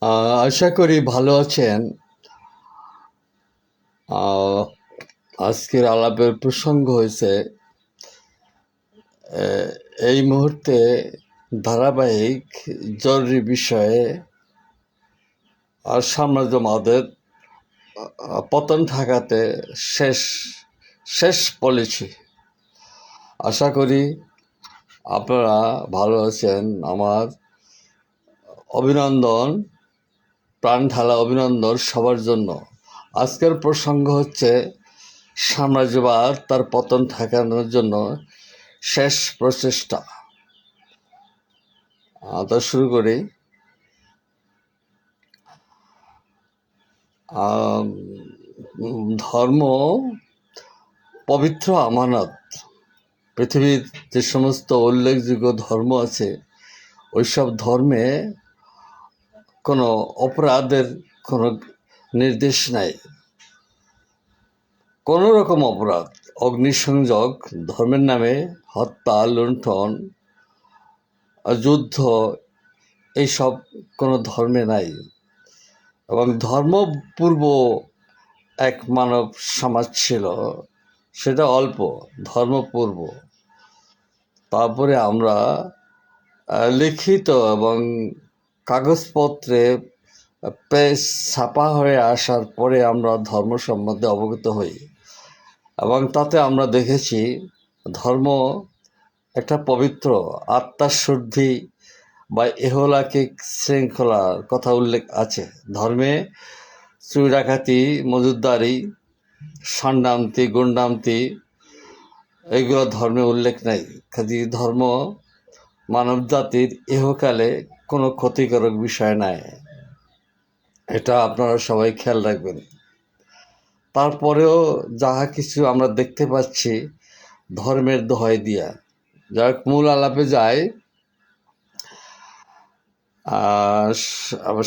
আশা করি ভালো আছেন। আহ, আজকের আলাপের প্রসঙ্গ হয়েছে এই মুহূর্তে ধারাবাহিক জরুরি বিষয়ে আর সাম্রাজ্যবাদের পতন ঠেকাতে শেষ শেষ পলিসি। আশা করি আপনারা ভালো আছেন। আমার অভিনন্দন, প্রাণ ঢালা অভিনন্দন সবার জন্য। আজকের প্রসঙ্গ হচ্ছে সাম্রাজ্যবাদ তার পতন ঠেকানোর জন্য শেষ প্রচেষ্টা। তো শুরু করি। ধর্ম পবিত্র আমানত। পৃথিবীর যে সমস্ত উল্লেখযোগ্য ধর্ম আছে ওইসব ধর্মে কোনো অপরাধের কোনো নির্দেশ নাই। কোনো রকম অপরাধ, অগ্নিসংযোগ, ধর্মের নামে হত্যা, লুণ্ঠন, যুদ্ধ, এইসব কোনো ধর্মে নাই। এবং ধর্মপূর্ব এক মানব সমাজ ছিল, সেটা অল্প ধর্মপূর্ব। তারপরে আমরা লিখিত এবং কাগজপত্রে প্রেস ছাপা হয়ে আসার পরে আমরা ধর্ম সম্বন্ধে অবগত হই এবং তাতে আমরা দেখেছি ধর্ম একটা পবিত্র আত্মার শুদ্ধি বা ইহলৌকিক শৃঙ্খলার কথা উল্লেখ আছে। ধর্মে চুরি ডাকাতি, মজুদদারি, ষণ্ডান্তি, গুন্ডান্তি এগুলো ধর্মে উল্লেখ নাই। কাজে ধর্ম মানব জাতির ইহকালে কোনো ক্ষতিকারক বিষয় নাই, এটা আপনারা সবাই খেয়াল রাখবেন। তারপরেও যাহা কিছু আমরা দেখতে পাচ্ছি ধর্মের দোহাই দিয়া। যার মূল আলাপে যায়,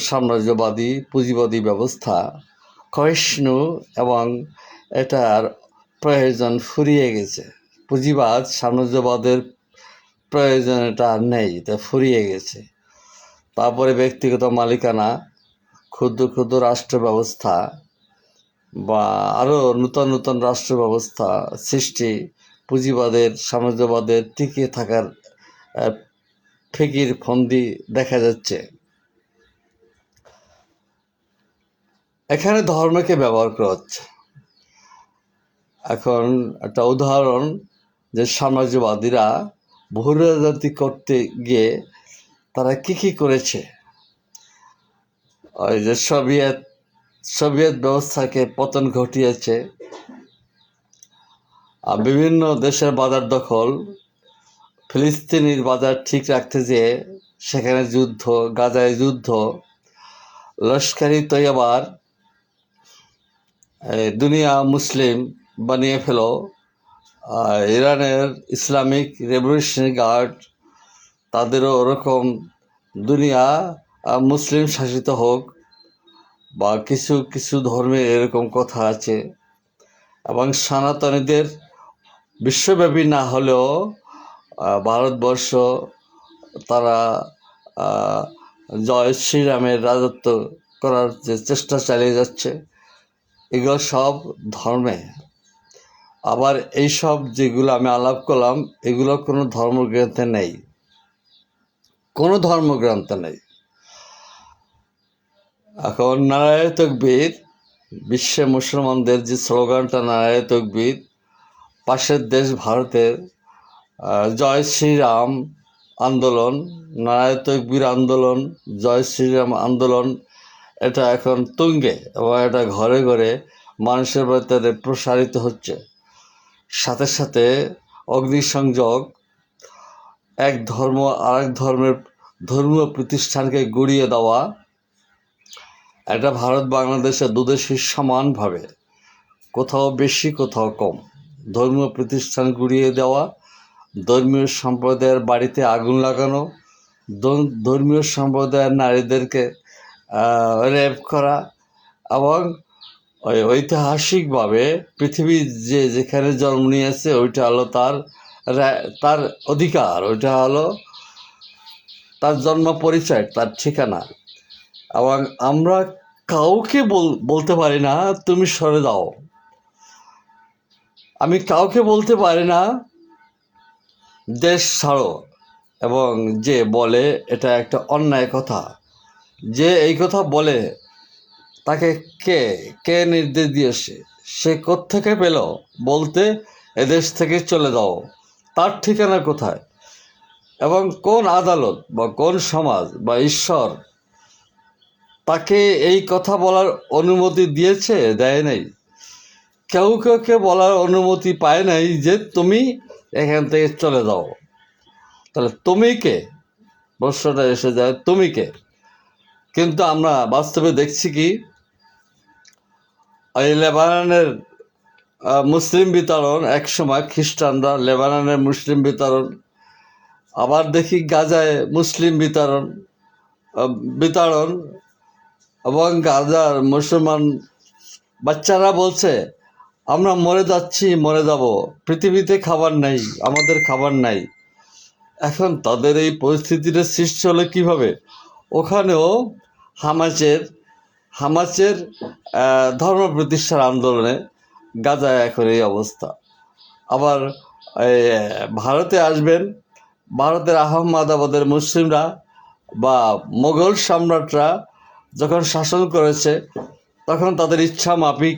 সাম্রাজ্যবাদী পুঁজিবাদী ব্যবস্থা ক্ষয়িষ্ণু এবং এটার প্রয়োজন ফুরিয়ে গেছে। পুঁজিবাদ সাম্রাজ্যবাদের প্রয়োজন এটা আর নেই, এটা ফুরিয়ে গেছে। তারপরে ব্যক্তিগত মালিকানা, ক্ষুদ্র ক্ষুদ্র রাষ্ট্র ব্যবস্থা বা আরও নূতন নূতন রাষ্ট্র ব্যবস্থা সৃষ্টি পুঁজিবাদের সাম্রাজ্যবাদের টিকে থাকার ফিকির ফন্দি দেখা যাচ্ছে। এখানে ধর্মকে ব্যবহার করা হচ্ছে। এখন একটা উদাহরণ, যে সাম্রাজ্যবাদীরা বহুরাজনীতি করতে গিয়ে তারা কি করেছে। ওই যে সোভিয়েত ব্যবস্থাকে পতন ঘটিয়েছে, বিভিন্ন দেশের বাজার দখল, ফিলিস্তিনির বাজার ঠিক রাখতে যেয়ে সেখানে যুদ্ধ, গাজায় যুদ্ধ, লস্করি তৈয়বার দুনিয়া মুসলিম বানিয়ে ফেলো, ইরানের ইসলামিক রেভলিউশনারি গার্ড তাদেরও ওরকম দুনিয়া মুসলিম শাসিত হোক, বা কিছু কিছু ধর্মে এরকম কথা আছে। এবং সনাতনীদের বিশ্বব্যাপী না হলেও ভারতবর্ষ তারা জয় শ্রীরামের রাজত্ব করার যে চেষ্টা চালিয়ে যাচ্ছে, এগুলো সব ধর্মে। আবার এইসব যেগুলো আমি আলাপ করলাম এগুলো কোনো ধর্মগ্রন্থে নেই, কোনো ধর্মগ্রন্থে নেই। এখন নারায়ে তাকবীর, বিশ্বে মুসলমানদের যে স্লোগানটা নারায়ে তাকবীর, পাশের দেশ ভারতের জয় শ্রীরাম আন্দোলন, নারায়ে তাকবীর আন্দোলন, জয় শ্রীরাম আন্দোলন, এটা এখন তুঙ্গে এবং এটা ঘরে ঘরে মানুষের ভেতরে প্রসারিত হচ্ছে। সাথে সাথে অগ্নিসংযোগ, এক ধর্ম আরেক ধর্মের ধর্মীয় প্রতিষ্ঠানকে গুড়িয়ে দেওয়া, এটা ভারত বাংলাদেশে দুদেশের সমানভাবে, কোথাও বেশি কোথাও কম, ধর্মীয় প্রতিষ্ঠান গুড়িয়ে দেওয়া, ধর্মীয় সম্প্রদায়ের বাড়িতে আগুন লাগানো, ধর্মীয় সম্প্রদায়ের নারীদেরকে রেপ করা, এবং ওই ঐতিহাসিকভাবে পৃথিবী যেখানে জন্ম নিয়েছে ওইটা হলো তার অধিকার, ওইটা হলো তার জন্ম পরিচয়, তার ঠিকানা। এবং আমরা কাউকে বলতে পারি না তুমি সরে দাও। আমি কাউকে বলতে পারি না দেশ ছাড়ো, এবং যে বলে এটা একটা অন্যায় কথা, যে এই কথা বলে তাকে কে কে নির্দেশ দিয়েছে, সে কোত্থেকে পেল বলতে এদেশ থেকে চলে যাও? তার ঠিকানা কোথায়? এবং কোন আদালত বা কোন সমাজ বা ঈশ্বর তাকে এই কথা বলার অনুমতি দিয়েছে? দেয় নাই। কেউ কেউকে বলার অনুমতি পায় নাই যে তুমি এখান থেকে চলে যাও। তাহলে তুমি কে? প্রশ্নটা এসে যায় তুমি কে? কিন্তু আমরা বাস্তবে দেখছি কি, এই লেবাননের মুসলিম বিতরণ, একসময় খ্রিস্টানরা লেবাননের মুসলিম বিতরণ, আবার দেখি গাজায় মুসলিম বিতরণ এবং গাজার মুসলমান বাচ্চারা বলছে আমরা মরে যাচ্ছি, মরে যাব, পৃথিবীতে খাবার নাই, আমাদের খাবার নাই। এখন তাদের এই পরিস্থিতিটা সৃষ্টি হলো কীভাবে? ওখানেও হামাসের ধর্ম প্রতিষ্ঠার আন্দোলনে গাজায় এখন এই অবস্থা। আবার ভারতে আসবেন, ভারতের আহমদাবাদের মুসলিমরা বা মোগল সম্রাটরা যখন শাসন করেছে তখন তাদের ইচ্ছা মাফিক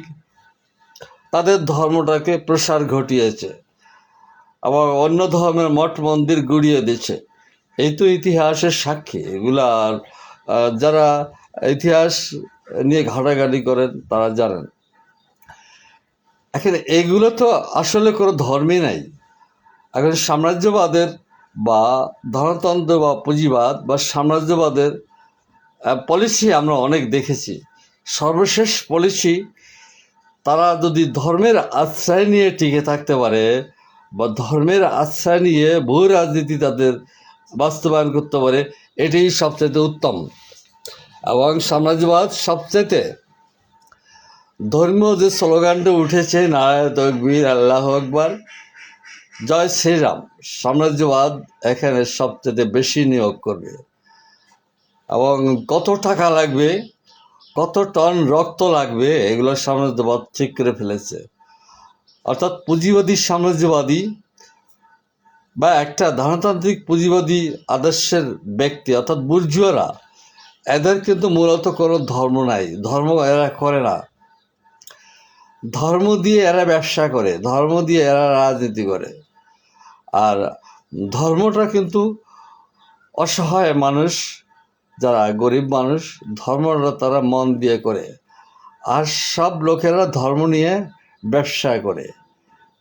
তাদের ধর্মটাকে প্রসার ঘটিয়েছে, আবার অন্য ধর্মের মঠ মন্দির গুড়িয়ে দিচ্ছে। এই তো ইতিহাসের সাক্ষী। এগুলার যারা ইতিহাস নিয়ে ঘাটাঘাটি করেন তারা জানেন। এখন এগুলো তো আসলে কোনো ধর্মই নাই। এখন সাম্রাজ্যবাদের বা ধনতন্ত্র বা পুঁজিবাদ বা সাম্রাজ্যবাদের পলিসি আমরা অনেক দেখেছি। সর্বশেষ পলিসি, তারা যদি ধর্মের আশ্রয় নিয়ে টিকে থাকতে পারে বা ধর্মের আশ্রয় নিয়ে ভূ রাজনীতি তাদের বাস্তবায়ন করতে পারে, এটাই সবচেয়ে উত্তম। এবং সাম্রাজ্যবাদ সবচেয়ে ধর্মীয় যে স্লোগানটা উঠেছে, নারায়ে তাকবীর, আল্লাহ আকবার, জয় শ্রীরাম, সাম্রাজ্যবাদ এখানে সবচেয়ে বেশি নিয়োগ করবে। এবং কত টাকা লাগবে, কত টন রক্ত লাগবে, এগুলো সাম্রাজ্যবাদ ঠিক করে ফেলেছে। অর্থাৎ পুঁজিবাদী সাম্রাজ্যবাদী বা একটা ধনতান্ত্রিক পুঁজিবাদী আদর্শের ব্যক্তি অর্থাৎ বুর্জুয়ারা, এদের কিন্তু মূলত কোনো ধর্ম নাই, ধর্ম এরা করে না। ধর্ম দিয়ে এরা ব্যবসা করে, ধর্ম দিয়ে এরা রাজনীতি করে। আর ধর্মটা কিন্তু অসহায় মানুষ, যারা গরিব মানুষ, ধর্মটা তারা মন দিয়ে করে। আর সব লোকেরা ধর্ম নিয়ে ব্যবসা করে,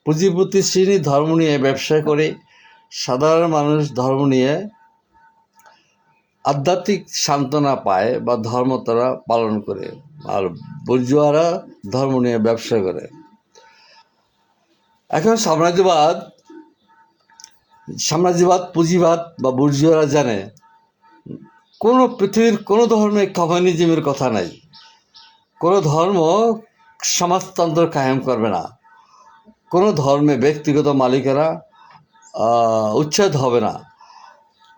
পুঁজিপতি শ্রেণী ধর্ম নিয়ে ব্যবসা করে, সাধারণ মানুষ ধর্ম নিয়ে আধ্যাত্মিক সান্ত্বনা পায় বা ধর্ম তারা পালন করে। আর বুর্জুয়ারা ধর্ম নিয়ে ব্যবসা করে। এখন সাম্রাজ্যবাদ পুঁজিবাদ বা বুর্জুয়ারা জানে কোনো পৃথিবীর কোনো ধর্মে কমিউনিজমের কথা নাই। কোনো ধর্ম সমাজতন্ত্র কায়েম করবে না। কোনো ধর্মে ব্যক্তিগত মালিকানা উচ্ছেদ হবে না।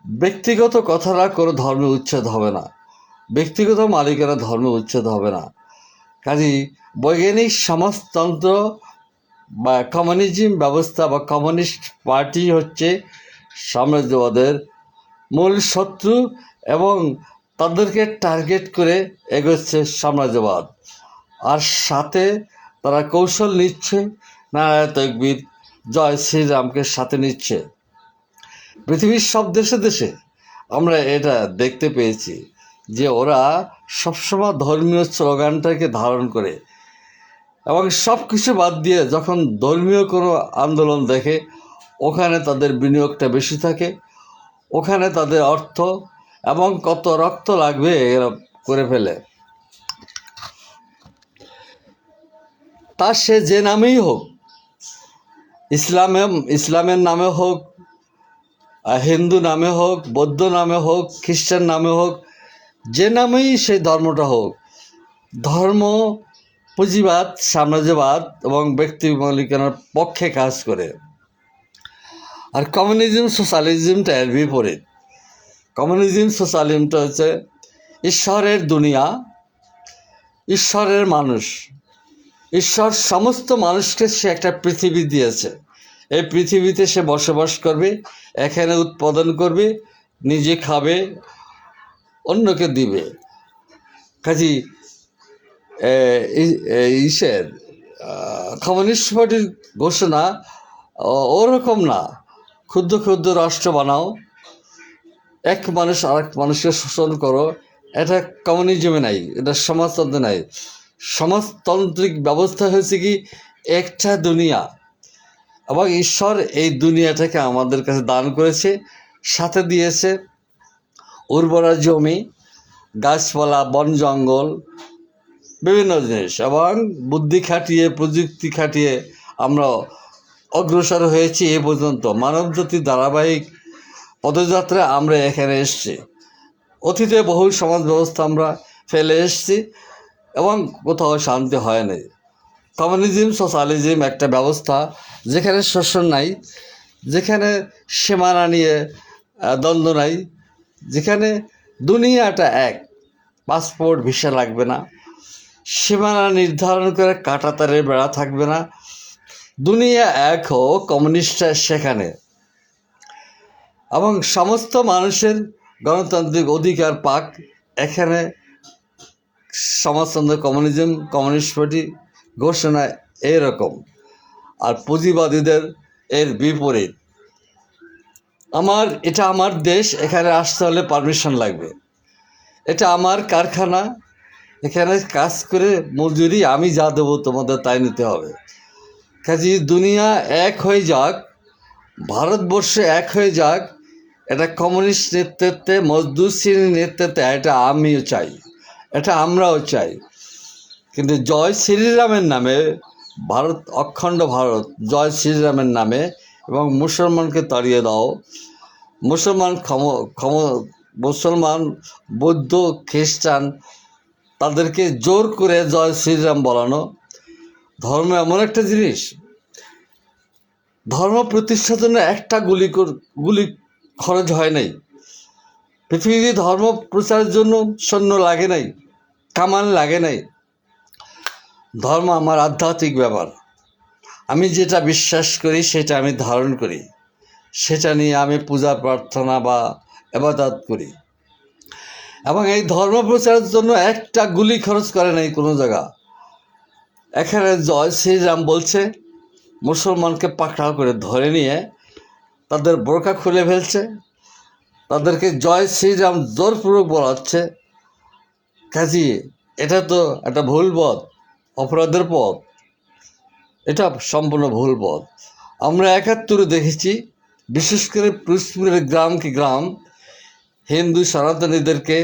ব্যক্তিগত কথাটা কোনো ধর্মে উচ্ছেদ হবে না। ব্যক্তিগত মালিকানা ধর্মে উচ্ছেদ হবে না। কাজেই বৈজ্ঞানিক সমাজতন্ত্র বা কমিউনিজম ব্যবস্থা বা কমিউনিস্ট পার্টি হচ্ছে সাম্রাজ্যবাদের মূল শত্রু, এবং তাদেরকে টার্গেট করে এগোচ্ছে সাম্রাজ্যবাদ। আর সাথে তারা কৌশল নিচ্ছে, নারায়ে তাকবীর, জয় শ্রীরামকে সাথে নিচ্ছে। পৃথিবীর সব দেশে দেশে আমরা এটা দেখতে পেয়েছি যে ওরা সবসময় ধর্মীয় স্লোগানটাকে ধারণ করে, এবং সব কিছু বাদ দিয়ে যখন ধর্মীয় কোনো আন্দোলন দেখে ওখানে তাদের বিনিয়োগটা বেশি থাকে, ওখানে তাদের অর্থ এবং কত রক্ত লাগবে এরা করে ফেলে। তা সে যে নামেই হোক, ইসলামের নামে হোক, হিন্দু নামে হোক, বৌদ্ধ নামে হোক, খ্রিস্টান নামে হোক, যে নামেই সেই ধর্মটা হোক, ধর্ম পুঁজিবাদ, সাম্রাজ্যবাদ এবং ব্যক্তি মালিকানার পক্ষে কাজ করে। আর কমিউনিজম সোশ্যালিজমটা এর বিপরীত। কমিউনিজম সোশ্যালিজমটা হচ্ছে ঈশ্বরের দুনিয়া, ঈশ্বরের মানুষ, ঈশ্বর সমস্ত মানুষকে সে একটা পৃথিবী দিয়েছে। এই পৃথিবীতে সে বসবাস করবে, এখানে উৎপাদন করবে, নিজে খাবে, অন্যকে দিবে। কাজী ইসের কমিউনিস্ট পার্টির ঘোষণা ওরকম না, ক্ষুদ্র ক্ষুদ্র রাষ্ট্র বানাও, এক মানুষ আরেক মানুষকে শোষণ করো, এটা কমিউনিজমে নাই, এটা সমাজতন্ত্রে নাই। সমাজতান্ত্রিক ব্যবস্থা হয়েছে কি একটা দুনিয়া, এবং ঈশ্বর এই দুনিয়াটাকে আমাদের কাছে দান করেছে, সাথে দিয়েছে উর্বরা জমি, গাছপালা, বন জঙ্গল, বিভিন্ন জিনিস, এবং বুদ্ধি খাটিয়ে, প্রযুক্তি খাটিয়ে আমরা অগ্রসর হয়েছি এ পর্যন্ত। মানবজাতির ধারাবাহিক পদযাত্রা আমরা এখানে এসেছি। অতীতে বহু সমাজ ব্যবস্থা আমরা ফেলে এসেছি এবং কোথাও শান্তি হয় নাই। কমিউনিজম, সোশ্যালিজম একটা ব্যবস্থা যেখানে শোষণ নাই, যেখানে সীমানা নিয়ে দ্বন্দ্ব নাই, যেখানে দুনিয়াটা এক, পাসপোর্ট ভিসা লাগবে না, সীমানা নির্ধারণ করে কাঁটাতারের বেড়া থাকবে না, দুনিয়া এক হোক, কমিউনিস্টরা সেখানে, এবং সমস্ত মানুষের গণতান্ত্রিক অধিকার পাক এখানে। সমাজতন্ত্র, কমিউনিজম, কমিউনিস্ট পার্টি ঘোষণা এরকম, আর পুঁজিবাদীদের এর বিপরীত। এটা আমার দেশ, এখানে আসতে হলে পারমিশন লাগবে, এটা আমার কারখানা, এখানে কাজ করে মজুরি আমি যা দেবো তোমাদের তাই নিতে হবে। কাজে দুনিয়া এক হয়ে যাক, ভারতবর্ষে এক হয়ে যাক, এটা কমিউনিস্ট নেতৃত্বে, মজদুর শ্রেণীর নেতৃত্বে, এটা আমিও চাই, এটা আমরাও চাই। কিন্তু জয় শ্রীরামের নামে ভারত, অখণ্ড ভারত, জয় শ্রীরামের নামে, এবং মুসলমানকে তাড়িয়ে দাও, মুসলমান, বৌদ্ধ, খ্রিস্টান, তাদেরকে জোর করে জয় শ্রীরাম বলানো। ধর্ম এমন একটা জিনিস, ধর্ম প্রতিষ্ঠার জন্য একটা গুলি খরচ হয় নাই। পৃথিবীতে ধর্ম প্রচারের জন্য সৈন্য লাগে নাই, কামান লাগে নাই। ধর্ম আমার আধ্যাত্মিক ব্যাপার, আমি যেটা বিশ্বাস করি সেটা আমি ধারণ করি, সেটা নিয়ে আমি পূজা প্রার্থনা বা ইবাদত করি, এবং এই ধর্ম প্রচারের জন্য একটা গুলি খরচ করে নাই কোনো জায়গা। এখানে জয় শ্রীরাম বলছে, মুসলমানকে পাকড়াও করে ধরে নিয়ে তাদের বোরকা খুলে ফেলছে, তাদেরকে জয় শ্রীরাম জোরপূর্বক বলাচ্ছে। কাজী এটা তো একটা ভুল পথ, অপরাধের পথ, এটা সম্পূর্ণ ভুল পথ। আমরা ৭১ দেখেছি, বিশেষ করে পিরোজপুরের গ্রামকে গ্রাম হিন্দু সনাতনীদেরকে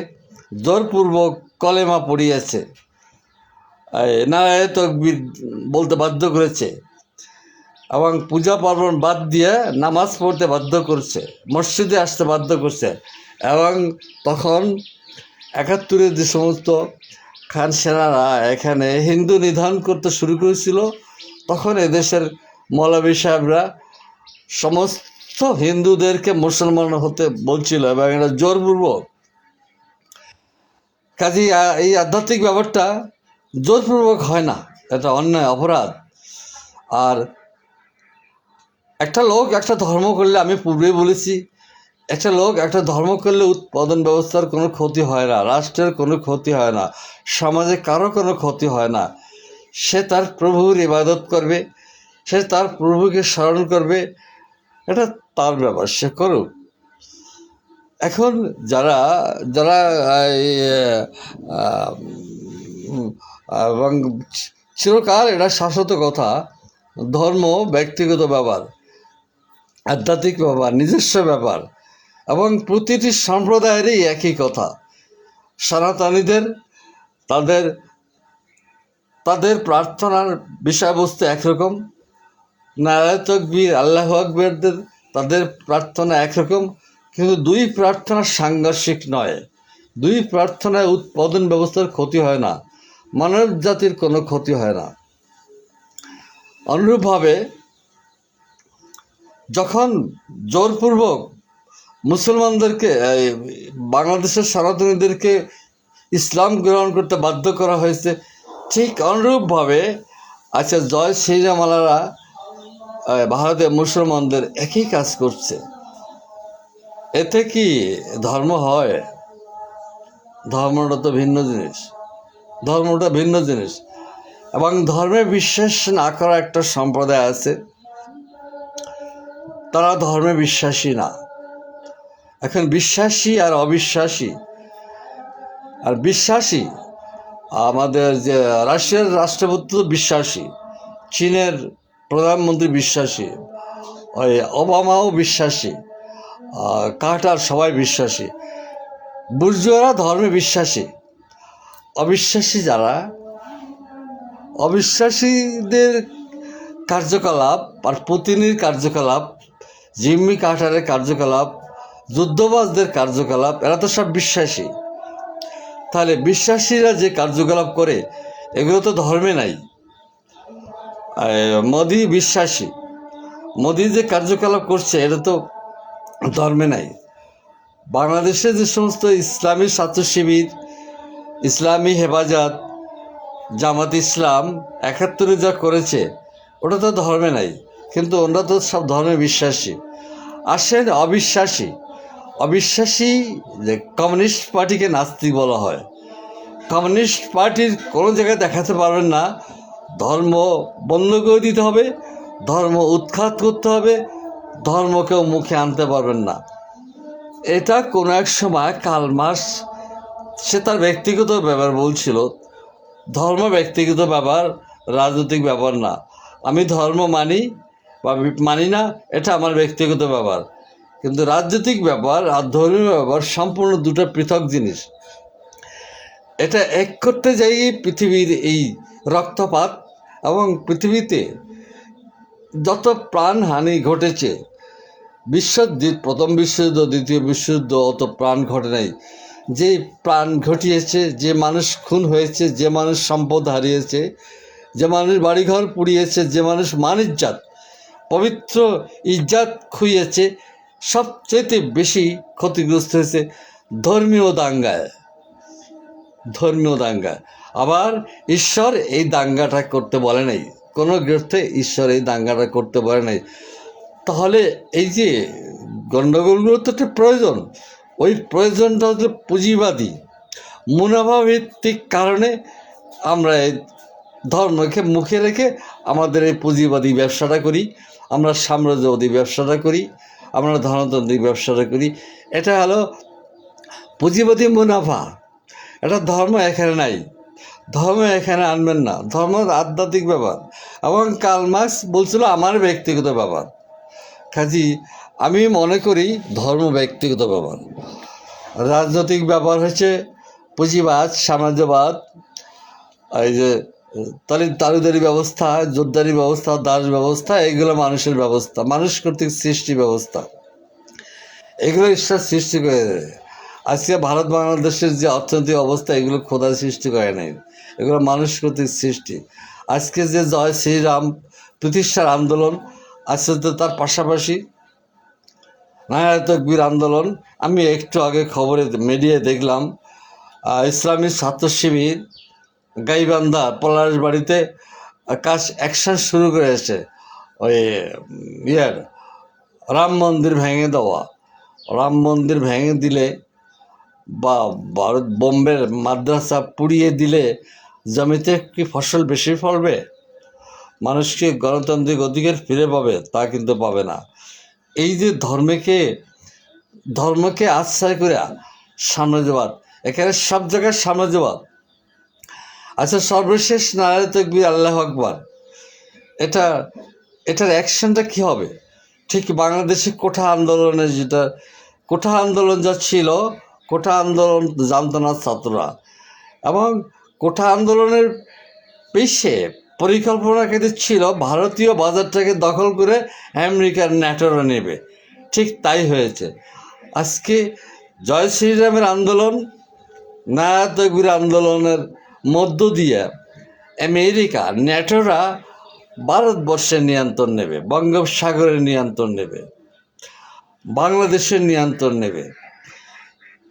জোরপূর্বক কলেমা পড়িয়েছে, নারায়ে তাকবীর বলতে বাধ্য করেছে, এবং পূজা পার্বণ বাদ দিয়ে নামাজ পড়তে বাধ্য করছে, মসজিদে আসতে বাধ্য করছে। এবং তখন ৭১ যে সমস্ত খান সেনারা এখানে হিন্দু নিধন করতে শুরু করেছিল, তখন এদেশের মৌলভী সাহেবরা সমস্ত হিন্দুদেরকে মুসলমান হতে বলছিল, এবং এটা জোরপূর্বক। কাজেই এই আধ্যাত্মিক ব্যাপারটা জোরপূর্বক হয় না, এটা অন্যায়, অপরাধ। আর একটা লোক একটা ধর্ম করলে, আমি পূর্বেই বলেছি, একটা লোক একটা ধর্ম করলে উৎপাদন ব্যবস্থার কোনো ক্ষতি হয় না, রাষ্ট্রের কোনো ক্ষতি হয় না, সমাজে কারো কোনো ক্ষতি হয় না। সে তার প্রভুর ইবাদত করবে, সে তার প্রভুকে স্মরণ করবে, এটা তার ব্যাপার, সে করুক। এখন যারা যারা এবং চিরকাল এটা শাশ্বত কথা, ধর্ম ব্যক্তিগত ব্যাপার, আধ্যাত্মিক ব্যাপার, নিজস্ব ব্যাপার, এবং প্রতিটি সম্প্রদায়েরই একই কথা। সনাতনীদের তাদের তাদের প্রার্থনার বিষয়বস্তু একরকম, নারায়ে তাকবীর, আল্লাহু আকবরদের তাদের প্রার্থনা একরকম, কিন্তু দুই প্রার্থনা সাংঘর্ষিক নয়, দুই প্রার্থনায় উৎপাদন ব্যবস্থার ক্ষতি হয় না, মানব জাতির কোনো ক্ষতি হয় না। অনুরূপভাবে যখন জোরপূর্বক মুসলমানদেরকে, বাংলাদেশের সনাতনীদেরকে ইসলাম গ্রহণ করতে বাধ্য করা হয়েছে, ঠিক অনুরূপভাবে আচ্ছা জয় শ্রীরামালারা ভারতের মুসলমানদের একই কাজ করছে। এতে কি ধর্ম হয়? ধর্মটা তো ভিন্ন জিনিস, ধর্মটা ভিন্ন জিনিস। এবং ধর্মে বিশ্বাস না করা একটা সম্প্রদায় আছে, তারা ধর্মে বিশ্বাসী না। এখন বিশ্বাসী আর অবিশ্বাসী, আর বিশ্বাসী আমাদের যে রাশিয়ার রাষ্ট্রপতি তো বিশ্বাসী, চীনের প্রধানমন্ত্রী বিশ্বাসী, ওই ওবামাও বিশ্বাসী, কার্টার সবাই বিশ্বাসী। বুর্জোয়ারা ধর্মে বিশ্বাসী। অবিশ্বাসী যারা, অবিশ্বাসীদের কার্যকলাপ আর পুতিনের কার্যকলাপ, জিম্মি কার্টারের কার্যকলাপ, যুদ্ধবাজদের কার্যকলাপ, এরা তো সব বিশ্বাসী। তাহলে বিশ্বাসীরা যে কার্যকলাপ করে এগুলো তো ধর্মে নাই। মোদি বিশ্বাসী, মোদি যে কার্যকলাপ করছে এটা তো ধর্মে নাই। বাংলাদেশে যে সমস্ত ইসলামী ছাত্র শিবির, ইসলামী হেফাজত, জামাত ইসলাম ৭১ যা করেছে ওটা তো ধর্মে নাই, কিন্তু ওরা তো সব ধর্মে বিশ্বাসী। আসেন অবিশ্বাসী, অবিশ্বাসী যে কমিউনিস্ট পার্টিকে নাস্তিক বলা হয়। কমিউনিস্ট পার্টির কোনো জায়গায় দেখাতে পারবেন না ধর্ম বন্ধ করে দিতে হবে, ধর্ম উৎখাত করতে হবে, ধর্মকেও মুখে আনতে পারবেন না। এটা কোনো এক সময় কার্ল মার্কস, সে তার ব্যক্তিগত ব্যাপার বলছিল, ধর্ম ব্যক্তিগত ব্যাপার, রাজনৈতিক ব্যাপার না। আমি ধর্ম মানি বা মানি না, এটা আমার ব্যক্তিগত ব্যাপার, কিন্তু রাজনৈতিক ব্যাপার আর ধর্মীয় ব্যাপার সম্পূর্ণ দুটো পৃথক জিনিস। এটা এক করতে যাই পৃথিবীর এই রক্তপাত এবং পৃথিবীতে যত প্রাণহানি ঘটেছে, প্রথম বিশ্বযুদ্ধ, দ্বিতীয় বিশ্বযুদ্ধ অত প্রাণ ঘটে নাই। যে প্রাণ ঘটিয়েছে, যে মানুষ খুন হয়েছে, যে মানুষ সম্পদ হারিয়েছে, যে মানুষ বাড়িঘর পুড়িয়েছে, যে মানুষ ইজ্জাত, পবিত্র ইজ্জাত খুইয়েছে, সবচেয়ে বেশি ক্ষতিগ্রস্ত হয়েছে ধর্মীয় দাঙ্গায়। ধর্মীয় দাঙ্গা। আবার ঈশ্বর এই দাঙ্গাটা করতে বলে নাই, কোনো গ্রন্থে ঈশ্বর এই দাঙ্গাটা করতে বলে নাই। তাহলে এই যে গণ্ডগোলগুলো তো একটা প্রয়োজন, ওই প্রয়োজনটা হচ্ছে পুঁজিবাদী মুনাফাভিত্তিক কারণে আমরা এই ধর্মকে মুখে রেখে আমাদের এই পুঁজিবাদী ব্যবসাটা করি, আমরা সাম্রাজ্যবাদী ব্যবসাটা করি, আমরা ধনতান্ত্রিক ব্যবসাটা করি। এটা হলো পুঁজিবাদী মুনাফা। এটা ধর্ম এখানে নাই, ধর্ম এখানে আনবেন না। ধর্ম আধ্যাত্মিক ব্যাপার, এবং কার্ল মার্কস বলছিল আমার ব্যক্তিগত ব্যাপার। কাজী আমি মনে করি ধর্ম ব্যক্তিগত ব্যাপার, রাজনৈতিক ব্যাপার হচ্ছে পুঁজিবাদ, সাম্রাজ্যবাদ, এই যে তালুদারি ব্যবস্থা, জোরদারি ব্যবস্থা, দাস ব্যবস্থা, এগুলো মানুষের ব্যবস্থা, মানুষ কর্তৃক সৃষ্টি ব্যবস্থা। এগুলো ঈশ্বর সৃষ্টি করে দেবে। আজকে ভারত বাংলাদেশের যে অর্থনৈতিক অবস্থা, এগুলো খোদা সৃষ্টি করে নাই, এগুলো মানুষ কর্তৃক সৃষ্টি। আজকে যে জয় শ্রীরাম প্রতিষ্ঠার আন্দোলন, আজকে তো তার পাশাপাশি নারায়ে তাকবীর আন্দোলন। আমি একটু আগে খবরে মিডিয়ায় দেখলাম ইসলামী ছাত্র শিবির গাইবান্ধা পলাশবাড়িতে অ্যাকশন শুরু করেছে, ওই রাম মন্দির ভেঙে দেওয়া। রাম মন্দির ভেঙে দিলে বা ভারত বোম্বের মাদ্রাসা পুড়িয়ে দিলে জমিতে কি ফসল বেশি ফলবে? মানুষ কি গণতান্ত্রিক অধিকার ফিরে পাবে? তা কিন্তু পাবে না। এই যে ধর্মকে আশ্রয় করে সাম্রাজ্যবাদ, এখানে সব জায়গায় সাম্রাজ্যবাদ। আচ্ছা, সর্বশেষ নারায়ে তাকবীর আল্লাহু আকবার, এটার অ্যাকশনটা কী হবে? ঠিক বাংলাদেশে কোঠা আন্দোলনের কোঠা আন্দোলন যা ছিল, কোঠা আন্দোলন জানত না ছাত্ররা, এবং কোঠা আন্দোলনের পেছে পরিকল্পনা কিন্তু ছিল ভারতীয় বাজারটাকে দখল করে আমেরিকার ন্যাটোরা নেবে। ঠিক তাই হয়েছে। আজকে জয় শ্রীরামের আন্দোলন, নারায়ে তাকবীর আন্দোলনের মধ্য দিয়ে আমেরিকা, ন্যাটোরা ভারতবর্ষের নিয়ন্ত্রণ নেবে, বঙ্গোপসাগরের নিয়ন্ত্রণ নেবে, বাংলাদেশের নিয়ন্ত্রণ নেবে।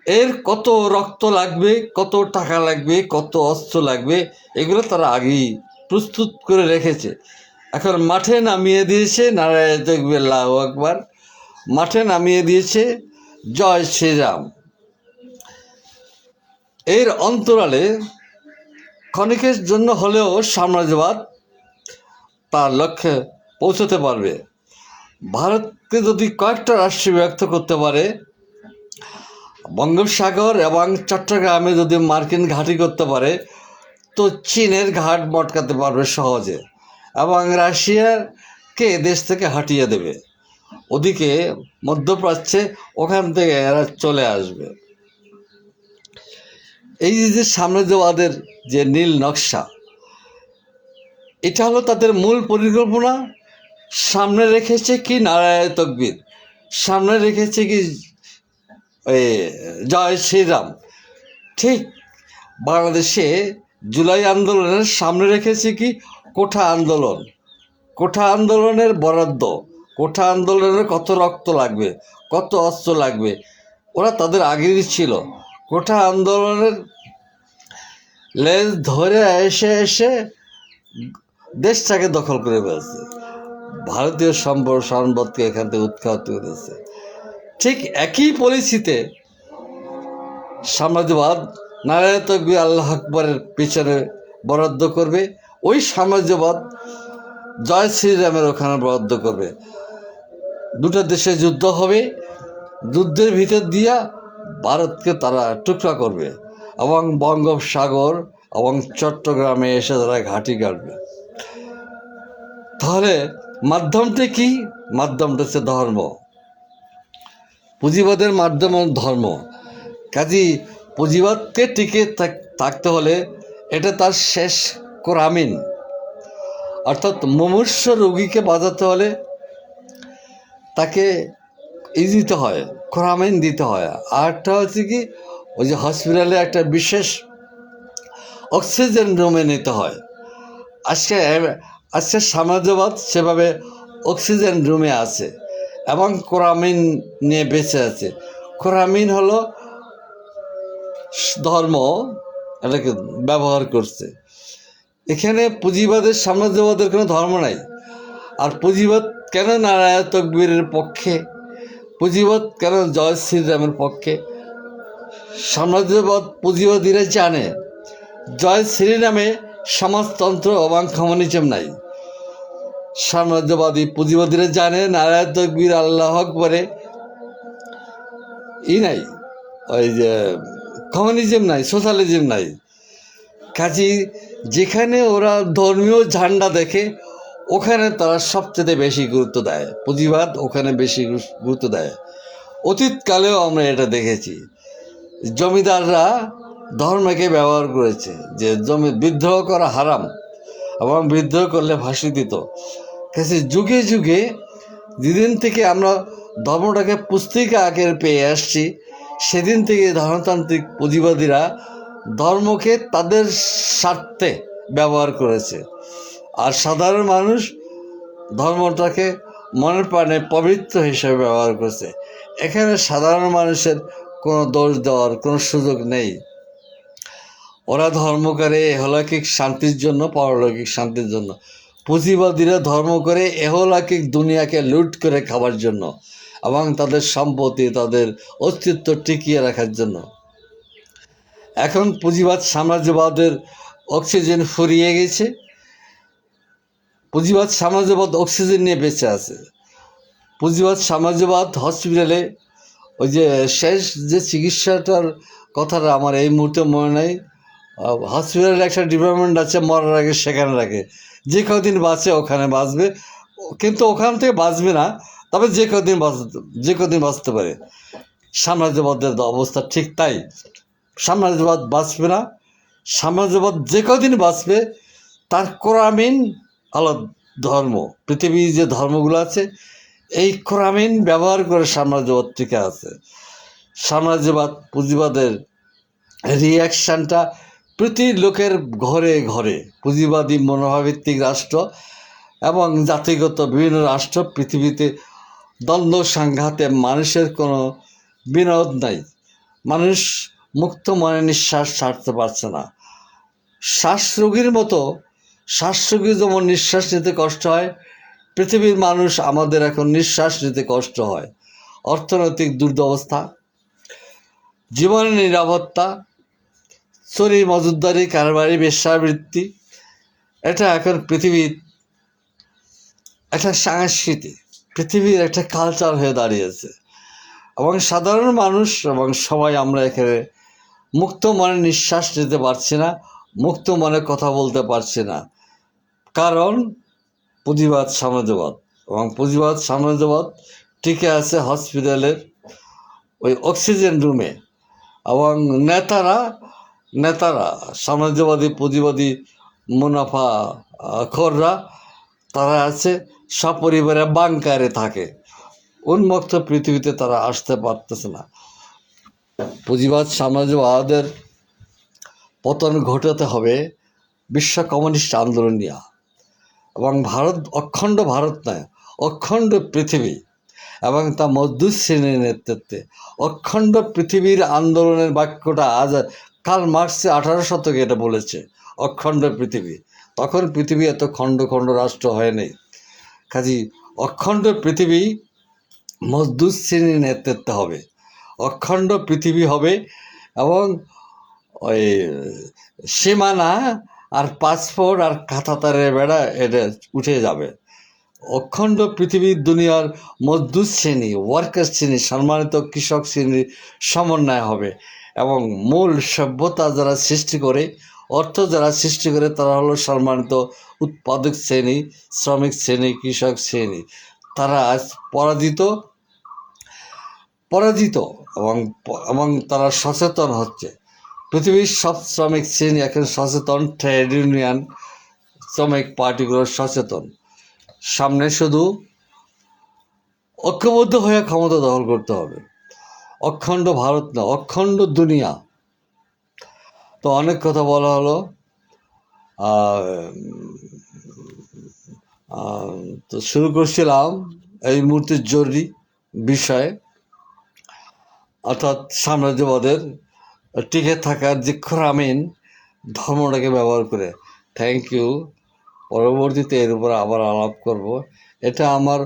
এর কত রক্ত লাগবে, কত টাকা লাগবে, কত অস্ত্র লাগবে, এগুলো তারা আগেই প্রস্তুত করে রেখেছে। এখন মাঠে নামিয়ে দিয়েছে নারায়ে তাকবীর আল্লাহু আকবার, মাঠে নামিয়ে দিয়েছে জয় শ্রীরাম। এর অন্তরালে ক্ষণিকের জন্য হলেও সাম্রাজ্যবাদ তার লক্ষ্যে পৌঁছতে পারবে। ভারতকে যদি কয়েকটা রাষ্ট্রে বিভক্ত করতে পারে, বঙ্গোপসাগর এবং চট্টগ্রামে যদি মার্কিন ঘাঁটি করতে পারে, তো চীনের ঘাট মটকাতে পারবে সহজে এবং রাশিয়াকে দেশ থেকে হাঁটিয়ে দেবে। ওদিকে মধ্যপ্রাচ্যে ওখান থেকে এরা চলে আসবে। এই যে সাম্রাজ্যবাদের যে নীল নকশা, এটা হলো তাদের মূল পরিকল্পনা। সামনে রেখেছে কি নারায়ে তাকবীর, সামনে রেখেছে কি জয় শ্রীরাম। ঠিক বাংলাদেশে জুলাই আন্দোলনের সামনে রেখেছে কি কোঠা আন্দোলন, কোঠা আন্দোলনের বরাদ্দ, কোঠা আন্দোলনের কত রক্ত লাগবে, কত অস্ত্র লাগবে, ওরা তাদের আগেই ছিল। কোঠা আন্দোলনের লেজ ধরে এসে এসে দেশটাকে দখল করে ফেলছে, ভারতীয় সম্পদকে এখান থেকে উৎখাত করেছে। ঠিক একই পলিসিতে সাম্রাজ্যবাদ নারায়ে তাকবীর আল্লাহু আকবারের পিছনে বরাদ্দ করবে, ওই সাম্রাজ্যবাদ জয় শ্রীরামের ওখানে বরাদ্দ করবে। দুটো দেশে যুদ্ধ হবে, যুদ্ধের ভিতর দিয়া ভারতকে তারা টুকরা করবে এবং বঙ্গোপসাগর এবং চট্টগ্রামে এসে তারা ঘাঁটি কাটবে। তাহলে মাধ্যমটা কি? মাধ্যমটা হচ্ছে ধর্ম, পুঁজিবাদের মাধ্যম ধর্ম। কাজী পুঁজিবাদকে টিকে থাকতে হলে এটা তার শেষ কোরামিন, অর্থাৎ মুমূর্ষ রোগীকে বাঁচাতে হলে তাকে দিতে হয়, কোরামিন দিতে হয়। আরটা হচ্ছে কি, ওই যে হসপিটালে একটা বিশেষ অক্সিজেন রুমে নিতে হয়। আজকে সাম্রাজ্যবাদ সেভাবে অক্সিজেন রুমে আছে এবং কোরামিন নিয়ে বেঁচে আছে। কোরামিন হলো ধর্ম, এটাকে ব্যবহার করছে। এখানে পুঁজিবাদের সাম্রাজ্যবাদের কোনো ধর্ম নাই। আর পুঁজিবাদ কেন নারায়ে তাকবীরের পক্ষে, পুঁজিবাদ কেন জয় শ্রীরামের পক্ষে? সাম্রাজ্যবাদ পুঁজিবাদীরা জানে জয় শ্রীরামে সমাজতন্ত্র এবং কমিউনিজম নাই। সাম্রাজ্যবাদী পুঁজিবাদীরা জানে নারায়ে তাকবীর আল্লাহু আকবারে নাই, ওই যে কমিউনিজম নাই, সোশ্যালিজম নাই। কাজী যেখানে ওরা ধর্মীয় ঝান্ডা দেখে ওখানে তারা সবচেয়ে বেশি গুরুত্ব দেয়, পুঁজিবাদ ওখানে বেশি গুরুত্ব দেয়। অতীতকালেও আমরা এটা দেখেছি, জমিদাররা ধর্মকে ব্যবহার করেছে যে জমি বিদ্রোহ করা হারাম এবং বিদ্রোহ করলে ফাঁসি দিত। কাজে যুগে যুগে যেদিন থেকে আমরা ধর্মটাকে পুস্তিকা আকারে পেয়ে আসছি, সেদিন থেকে ধর্মতান্ত্রিক পুঁজিবাদীরা ধর্মকে তাদের স্বার্থে ব্যবহার করেছে, আর সাধারণ মানুষ ধর্মটাকে মনের প্রাণে পবিত্র হিসেবে ব্যবহার করছে। এখানে সাধারণ মানুষের কোনো দোষ দেওয়ার কোনো সুযোগ নেই। ওরা ধর্ম করে এহলৌকিক শান্তির জন্য, পারলৌকিক শান্তির জন্য। পুঁজিবাদীরা ধর্ম করে এহলৌকিক দুনিয়াকে লুট করে খাওয়ার জন্য এবং তাদের সম্পত্তি, তাদের অস্তিত্ব টিকিয়ে রাখার জন্য। এখন পুঁজিবাদ সাম্রাজ্যবাদের অক্সিজেন ফুরিয়ে গেছে, পুঁজিবাদ সাম্রাজ্যবাদ অক্সিজেন নিয়ে বেঁচে আছে। পুঁজিবাদ সাম্রাজ্যবাদ হসপিটালে ওই যে শেষ যে চিকিৎসাটার কথাটা আমার এই মুহূর্তে মনে নেই, হসপিটালের একটা ডিপার্টমেন্ট আছে, মরার আগে সেখানে রাখে, যে কদিন বাঁচে ওখানে বাঁচবে, কিন্তু ওখান থেকে বাঁচবে না, তবে যে কদিন বাঁচতে পারে। সাম্রাজ্যবাদের অবস্থা ঠিক তাই, সাম্রাজ্যবাদ বাঁচবে না, সাম্রাজ্যবাদ যে কদিন বাঁচবে তার কোরামিন হলো ধর্ম। পৃথিবীর যে ধর্মগুলো আছে এই কোরামিন ব্যবহার করে সাম্রাজ্যবাদ টিকে আছে। সাম্রাজ্যবাদ পুঁজিবাদের রিয়াকশানটা প্রতি লোকের ঘরে ঘরে। পুঁজিবাদী মনোভাবভিত্তিক রাষ্ট্র এবং জাতিগত বিভিন্ন রাষ্ট্র পৃথিবীতে দ্বন্দ্ব সংঘাতে মানুষের কোনো বিনোদ নাই, মানুষ মুক্ত মনে নিঃশ্বাস ছাড়তে পারছে না। শ্বাসরোগীর মতো, শ্বাসরোগী যেমন নিঃশ্বাস নিতে কষ্ট হয়, পৃথিবীর মানুষ আমাদের এখন নিঃশ্বাস নিতে কষ্ট হয়। অর্থনৈতিক দুরবস্থা, জীবনের নিরাপত্তা, চুরি, মজুতদারি, কারবারি, বেশ্যাবৃত্তি, এটা এখন পৃথিবীর একটা সংস্কৃতি, পৃথিবীর একটা কালচার হয়ে দাঁড়িয়েছে। এবং সাধারণ মানুষ এবং সবাই আমরা এখানে মুক্ত মনে নিঃশ্বাস নিতে পারছি না, মুক্ত মনে কথা বলতে পারছি না। কারণ পুঁজিবাদ সাম্রাজ্যবাদ, এবং পুঁজিবাদ সাম্রাজ্যবাদ টিকে আছে হসপিটালের ওই অক্সিজেন রুমে। এবং নেতারা সাম্রাজ্যবাদী পুঁজিবাদী মুনাফা খোররা, তারা আছে সপরিবারে বাংকারে থাকে। উন্মুক্ত পৃথিবীতে তারা আসতে পারতেছে না। পুঁজিবাদ সাম্রাজ্যবাদের পতন ঘটাতে হবে বিশ্ব কমিউনিস্ট আন্দোলন নিয়ে। এবং ভারত, অখণ্ড ভারত নয়, অখণ্ড পৃথিবী এবং তা মজদুর শ্রেণীর নেতৃত্বে অখণ্ড পৃথিবীর আন্দোলনের বাক্যটা আজ কার্ল মার্কস 18 শতকে এটা বলেছে, অখণ্ড পৃথিবী। তখন পৃথিবী এত খণ্ড খণ্ড রাষ্ট্র হয়নি। কাজী অখণ্ড পৃথিবী মজদুর শ্রেণীর নেতৃত্বে হবে, অখণ্ড পৃথিবী হবে। এবং ওই সীমানা আর পাসপোর্ট আর কাঁটাতারের বেড়া এটা উঠে যাবে। অখণ্ড পৃথিবীর দুনিয়ার মজদুর শ্রেণী, ওয়ার্কার শ্রেণী, সম্মানিত কৃষক শ্রেণীর সমন্বয় হবে। এবং মূল সভ্যতা যারা সৃষ্টি করে, অর্থ যারা সৃষ্টি করে, তারা হলো সম্মানিত উৎপাদক শ্রেণী, শ্রমিক শ্রেণী, কৃষক শ্রেণী। তারা আজ পরাজিত এবং তারা সচেতন হচ্ছে। পৃথিবীর সব শ্রমিক শ্রেণী এখন সচেতন, ট্রেড ইউনিয়ন, শ্রমিক পার্টিগুলো সচেতন। সামনে শুধু ঐক্যবদ্ধ হয়ে ক্ষমতা দখল করতে হবে। অখণ্ড ভারত না, অখণ্ড দুনিয়া। তো অনেক কথা বলা হলো। তো শুরু করছিলাম এই মুহূর্তে জরুরি বিষয়, অর্থাৎ সাম্রাজ্যবাদের টিকে থাকার যে খোরামিন ধর্মটাকে ব্যবহার করে। Thank you. পরবর্তীতে এর উপর আবার আলাপ করব। এটা আমার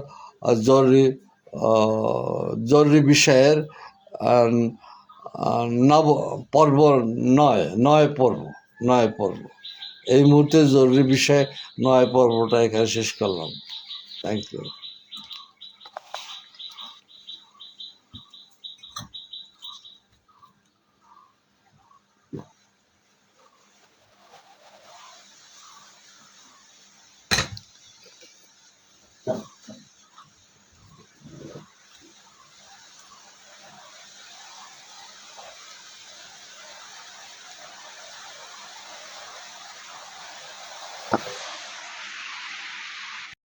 জরুরি বিষয়ের পর্ব নয় পর্ব। এই মুহূর্তে জরুরি বিষয়ে 9 পর্বটা এখানে শেষ করলাম। Thank you.